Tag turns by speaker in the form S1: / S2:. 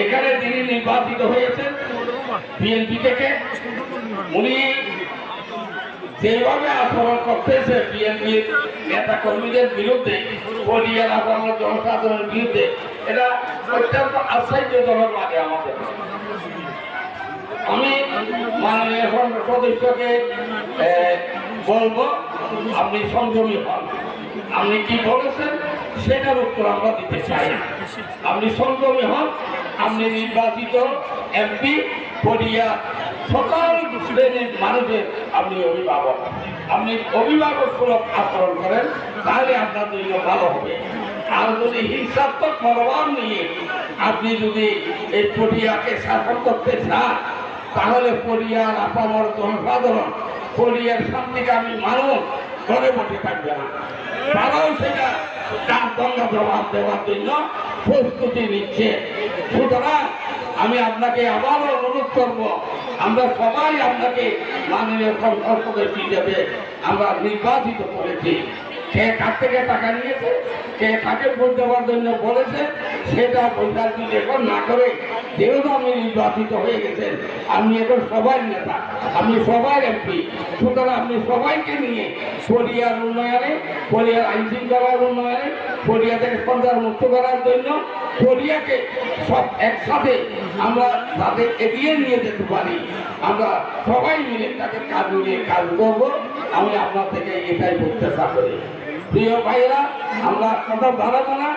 S1: এখানে তিনি নির্বাচিত হয়েছেন বিএনপি থেকে। উনি যেভাবে আচরণ করতেছে বিএনপির নেতা কর্মীদের বিরুদ্ধে, পরিয়ার আপামর জনসাধারণের বিরুদ্ধে, এটা অত্যন্ত আশ্চর্যজনক লাগে আমাদের। আমি মাননীয় সদস্যকে বলবো, আপনি সংযমী হন। আপনি কি বলেছেন সেটার উত্তর আমরা দিতে চাই। আপনি সংযমী হন। আপনি নির্বাচিত এমপি, পরিয়া সকল শ্রেণীর মানুষের আপনি অভিভাবক। আপনি অভিভাবক সুলভ আচরণ করেন, তাহলে আপনার জন্য ভালো হবে। আর যদি হিংসাত্মক মনোভাব নিয়ে আপনি যদি এই পরিয়াকে শাসন করতে চান, তাহলে পরিয়ার আপামর জনসাধারণ, পরিয়ার শান্তিকামী মানুষ ঘরে বসে থাকবে না। তারাও সেটা ডাক দঙ্গা জবাব দেওয়ার জন্য প্রস্তুতি নিচ্ছে। সুতরাং আমি আপনাকে আবারও অনুরোধ করব, আমরা সবাই আপনাকে মাননীয় সংসদ সদস্য হিসেবে আমরা নির্বাচিত করেছি। কে কার থেকে টাকা নিয়েছে, কে কাকে ভোট দেওয়ার জন্য বলেছে, সেটা বৈশাখ এখন না করে, যেহেতু আপনি নির্বাচিত হয়ে গেছেন, আপনি এখন সবাই নেতা, আপনি সবাই এমপি। সুতরাং আপনি সবাইকে নিয়ে পরিয়ার উন্নয়নে, পরিয়ার আইন শৃঙ্খলার উন্নয়নে, পরিয়া থেকে সন্ত্রাস মুক্ত করার জন্য পরিয়াকে সব একসাথে আমরা তাদের এগিয়ে নিয়ে যেতে পারি। আমরা সবাই মিলে তাকে কাজ নিয়ে কাজ করবো। আমি আপনার থেকে এটাই প্রত্যাশা করি। প্রিয় ভাইয়েরা, আমরা কথা বাড়াবো না।